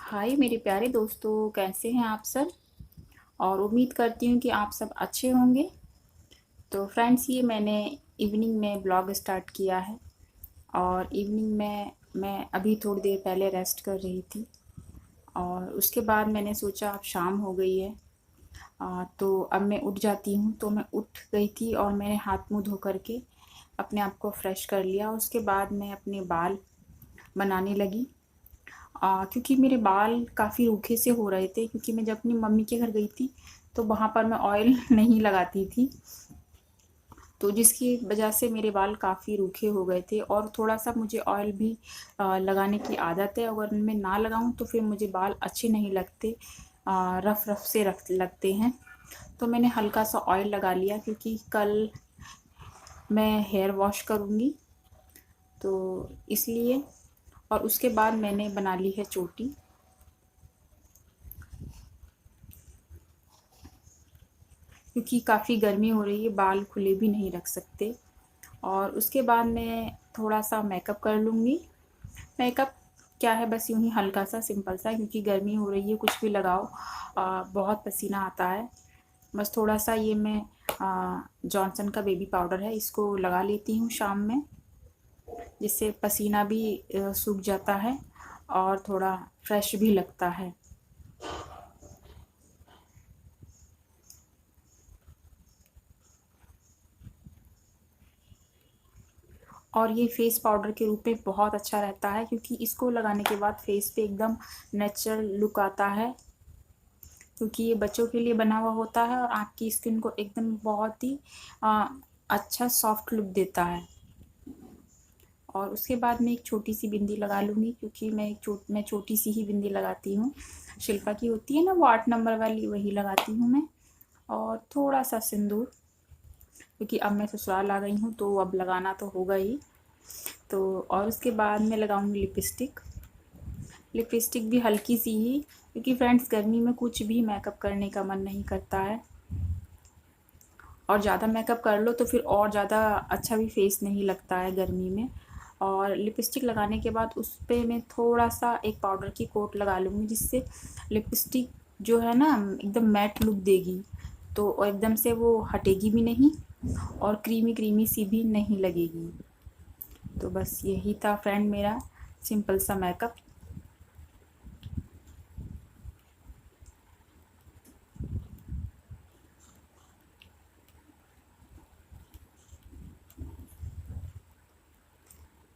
हाय मेरे प्यारे दोस्तों, कैसे हैं आप सब। और उम्मीद करती हूँ कि आप सब अच्छे होंगे। तो फ्रेंड्स, ये मैंने इवनिंग में ब्लॉग स्टार्ट किया है। और इवनिंग में मैं अभी थोड़ी देर पहले रेस्ट कर रही थी। और उसके बाद मैंने सोचा अब शाम हो गई है। तो अब मैं उठ जाती हूँ। तो मैं उठ गई थी और मैंने हाथ मुँह धो करके अपने आप को फ्रेश कर लिया। उसके बाद मैं अपने बाल बनाने लगी। क्योंकि मेरे बाल काफ़ी रूखे से हो रहे थे, क्योंकि मैं जब अपनी मम्मी के घर गई थी तो वहाँ पर मैं ऑयल नहीं लगाती थी। तो जिसकी वजह से मेरे बाल काफ़ी रूखे हो गए थे। और थोड़ा-सा मुझे ऑयल भी लगाने की आदत है। अगर मैं ना लगाऊँ तो फिर मुझे बाल अच्छे नहीं लगते, रफ़-रफ़ से रख लगते हैं। तो मैंने हल्का-सा ऑयल लगा लिया, क्योंकि कल मैं हेयर वॉश करूँगी, तो इसलिए। और उसके बाद मैंने बना ली है चोटी, क्योंकि काफ़ी गर्मी हो रही है, बाल खुले भी नहीं रख सकते। और उसके बाद मैं थोड़ा-सा मेकअप कर लूँगी। मेकअप क्या है, बस यूँ ही हल्का-सा सिंपल सा, क्योंकि गर्मी हो रही है, कुछ भी लगाओ बहुत पसीना आता है। बस थोड़ा-सा ये मैं जॉनसन का बेबी पाउडर है, इसको लगा लेती हूँ शाम में, जिससे पसीना भी सूख जाता है और थोड़ा फ्रेश भी लगता है। और ये फेस पाउडर के रूप में बहुत अच्छा रहता है, क्योंकि इसको लगाने के बाद फेस पे एकदम नेचुरल लुक आता है। क्योंकि ये बच्चों के लिए बना हुआ होता है और आपकी स्किन को एकदम बहुत ही अ, अच्छा सॉफ्ट लुक देता है। और उसके बाद मैं एक छोटी सी बिंदी लगा लूँगी, क्योंकि मैं छोटी सी ही बिंदी लगाती हूँ। शिल्पा की होती है ना, वो 8 नंबर वाली, वही लगाती हूँ मैं। और थोड़ा सा सिंदूर, क्योंकि अब मैं ससुराल आ गई हूँ तो अब लगाना तो होगा ही। तो और उसके बाद मैं लगाऊंगी लिपस्टिक। लिपस्टिक भी हल्की सी ही, क्योंकि फ्रेंड्स गर्मी में कुछ भी मेकअप करने का मन नहीं करता है। और ज़्यादा मेकअप कर लो तो फिर और ज़्यादा अच्छा भी फेस नहीं लगता है गर्मी में। और लिपस्टिक लगाने के बाद उस पे मैं थोड़ा सा एक पाउडर की कोट लगा लूँगी, जिससे लिपस्टिक जो है ना एकदम मैट लुक देगी। तो एकदम से वो हटेगी भी नहीं और क्रीमी क्रीमी सी भी नहीं लगेगी। तो बस यही था फ्रेंड मेरा सिंपल सा मेकअप।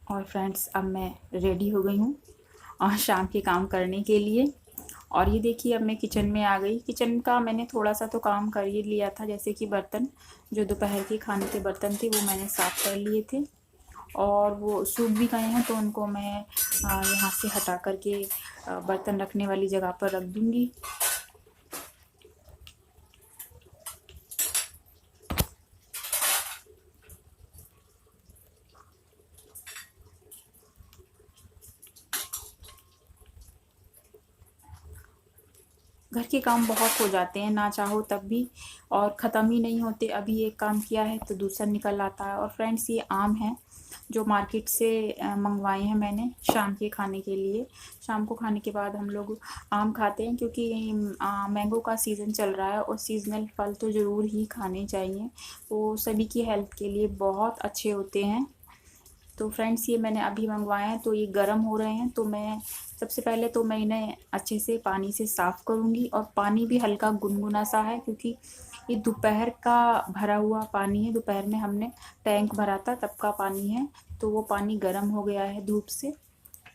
और फ्रेंड्स, अब मैं रेडी हो गई हूँ और शाम के काम करने के लिए। और ये देखिए, अब मैं किचन में आ गई। किचन का मैंने थोड़ा सा तो काम कर ही लिया था, जैसे कि बर्तन, जो दोपहर के खाने के बर्तन थे वो मैंने साफ़ कर लिए थे। और वो सूख भी गए हैं, तो उनको मैं यहाँ से हटा करके बर्तन रखने वाली जगह पर रख दूँगी। घर के काम बहुत हो जाते हैं, ना चाहो तब भी, और ख़त्म ही नहीं होते। अभी एक काम किया है तो दूसरा निकल आता है। और फ्रेंड्स, ये आम है जो मार्केट से मंगवाए हैं मैंने शाम के खाने के लिए। शाम को खाने के बाद हम लोग आम खाते हैं, क्योंकि मैंगो का सीज़न चल रहा है और सीज़नल फल तो ज़रूर ही खाने चाहिए। वो सभी की हेल्थ के लिए बहुत अच्छे होते हैं। तो फ्रेंड्स, ये मैंने अभी मंगवाए हैं, तो ये गर्म हो रहे हैं। तो मैं सबसे पहले तो मैं इन्हें अच्छे से पानी से साफ़ करूँगी। और पानी भी हल्का गुनगुना सा है, क्योंकि ये दोपहर का भरा हुआ पानी है। दोपहर में हमने टैंक भरा था, तब का पानी है। तो वो पानी गर्म हो गया है धूप से।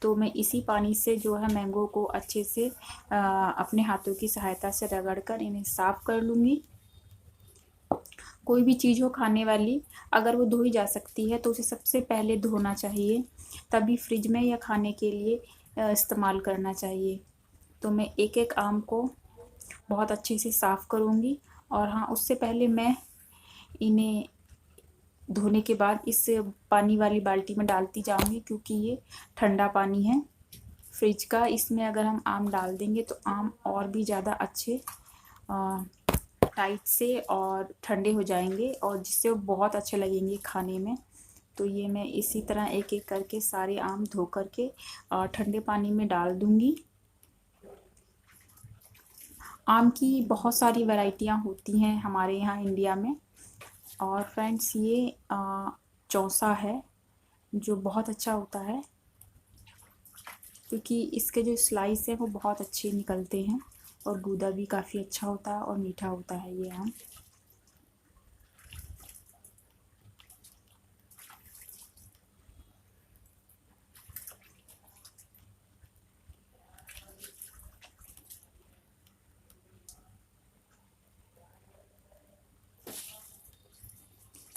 तो मैं इसी पानी से जो है मैंगो को अच्छे से अपने हाथों की सहायता से रगड़ कर इन्हें साफ़ कर लूँगी। कोई भी चीज़ हो खाने वाली, अगर वो धोई जा सकती है तो उसे सबसे पहले धोना चाहिए, तभी फ्रिज में या खाने के लिए इस्तेमाल करना चाहिए। तो मैं एक-एक आम को बहुत अच्छे से साफ़ करूँगी। और हाँ, उससे पहले मैं इन्हें धोने के बाद इस पानी वाली बाल्टी में डालती जाऊँगी, क्योंकि ये ठंडा पानी है फ्रिज का। इसमें अगर हम आम डाल देंगे तो आम और भी ज़्यादा अच्छे टाइट से और ठंडे हो जाएंगे, और जिससे वो बहुत अच्छे लगेंगे खाने में। तो ये मैं इसी तरह एक एक करके सारे आम धो करके ठंडे पानी में डाल दूँगी। आम की बहुत सारी वैरायटियाँ होती हैं हमारे यहाँ इंडिया में। और फ्रेंड्स ये चौसा है जो बहुत अच्छा होता है, क्योंकि इसके जो स्लाइस हैं वो बहुत अच्छे निकलते हैं और गूदा भी काफ़ी अच्छा होता है और मीठा होता है ये आम।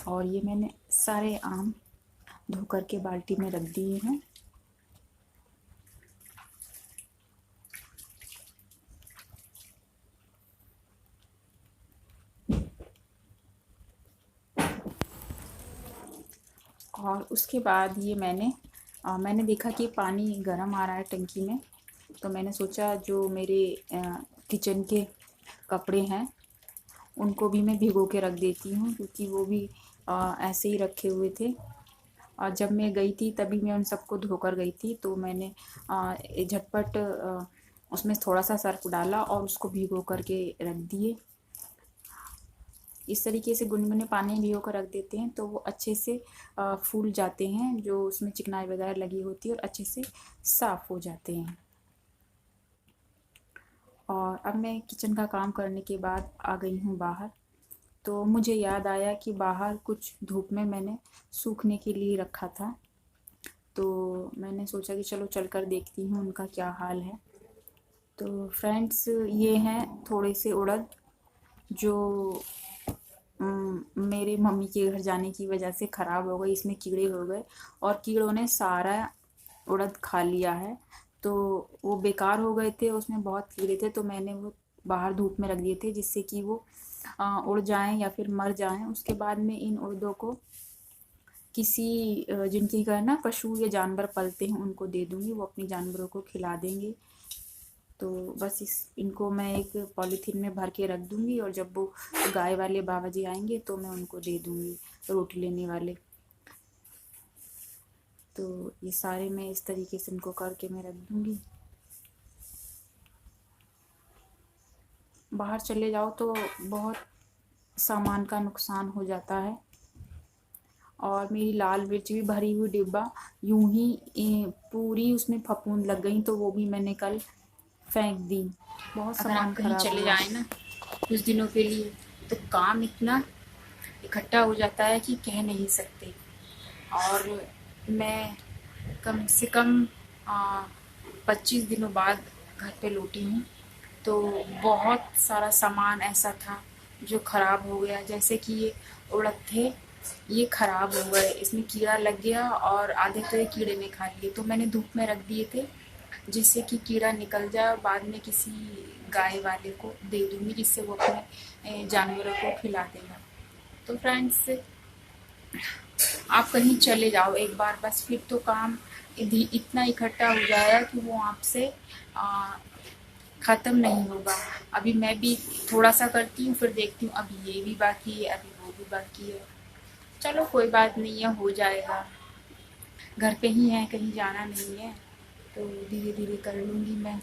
और ये मैंने सारे आम धो कर के बाल्टी में रख दिए हैं। और उसके बाद ये मैंने देखा कि पानी गर्म आ रहा है टंकी में, तो मैंने सोचा जो मेरे किचन के कपड़े हैं उनको भी मैं भिगो के रख देती हूँ, क्योंकि वो भी ऐसे ही रखे हुए थे। और जब मैं गई थी तभी मैं उन सबको धोकर गई थी, तो मैंने झटपट उसमें थोड़ा सा सर्फ डाला और उसको भिगो करके रख दिए। इस तरीके से गुनगुने पानी में भिगो कर रख देते हैं तो वो अच्छे से फूल जाते हैं, जो उसमें चिकनाई वगैरह लगी होती है, और अच्छे से साफ़ हो जाते हैं। और अब मैं किचन का काम करने के बाद आ गई हूँ बाहर, तो मुझे याद आया कि बाहर कुछ धूप में मैंने सूखने के लिए रखा था, तो मैंने सोचा कि चलो चल कर देखती हूँ उनका क्या हाल है। तो फ्रेंड्स ये हैं थोड़े से उड़द जो मेरे मम्मी के घर जाने की वजह से ख़राब हो गई, इसमें कीड़े हो गए और कीड़ों ने सारा उड़द खा लिया है, तो वो बेकार हो गए थे, उसमें बहुत कीड़े थे, तो मैंने वो बाहर धूप में रख दिए थे जिससे कि वो उड़ जाएं या फिर मर जाएं। उसके बाद में इन उड़दों को किसी जिनके घर ना पशु या जानवर पलते हैं उनको दे दूँगी, वो अपने जानवरों को खिला देंगे। तो बस इनको मैं एक पॉलीथीन में भर के रख दूँगी, और जब वो गाय वाले बाबा जी आएंगे तो मैं उनको दे दूँगी, रोटी लेने वाले। तो ये सारे मैं इस तरीके से इनको करके मैं रख दूँगी। बाहर चले जाओ तो बहुत सामान का नुकसान हो जाता है। और मेरी लाल मिर्च भी भरी हुई डिब्बा यूं ही पूरी उसमें फफूंद लग गई, तो वो भी मैंने कल फेंक दी। बहुत अगर आप सामान कहीं खराब चले हुआ। जाएँ ना कुछ दिनों के लिए, तो काम इतना इकट्ठा हो जाता है कि कह नहीं सकते। और मैं कम से कम 25 दिनों बाद घर पे लौटी हूँ, तो बहुत सारा सामान ऐसा था जो ख़राब हो गया। जैसे कि ये उड़द थे, ये ख़राब हो गए, इसमें कीड़ा लग गया और आधे तो ये कीड़े ने खा लिए, तो मैंने धूप में रख दिए थे जिससे कि कीड़ा निकल जाए और बाद में किसी गाय वाले को दे दूँगी, जिससे वो अपने जानवरों को खिला देगा। तो फ्रेंड्स, आप कहीं चले जाओ एक बार, बस फिर तो काम इतना इकट्ठा हो जाएगा कि वो आपसे ख़त्म नहीं होगा। अभी मैं भी थोड़ा सा करती हूँ, फिर देखती हूँ अभी ये भी बाकी है, अभी वो भी बाकी है। चलो कोई बात नहीं है, हो जाएगा। घर पे ही है, कहीं जाना नहीं है, तो धीरे धीरे कर लूँगी मैं।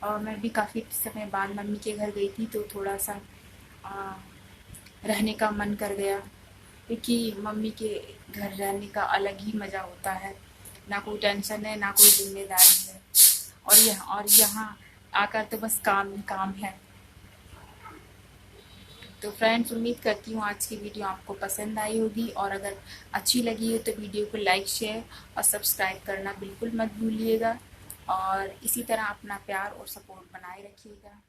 और मैं भी काफ़ी समय बाद मम्मी के घर गई थी, तो थोड़ा सा आ, रहने का मन कर गया, क्योंकि मम्मी के घर रहने का अलग ही मज़ा होता है। ना कोई टेंशन है, ना कोई जिम्मेदारी है, और यहाँ आकर तो बस काम ही काम है। तो फ्रेंड्स, उम्मीद करती हूँ आज की वीडियो आपको पसंद आई होगी, और अगर अच्छी लगी हो तो वीडियो को लाइक, शेयर और सब्सक्राइब करना बिल्कुल मत भूलिएगा। और इसी तरह अपना प्यार और सपोर्ट बनाए रखिएगा।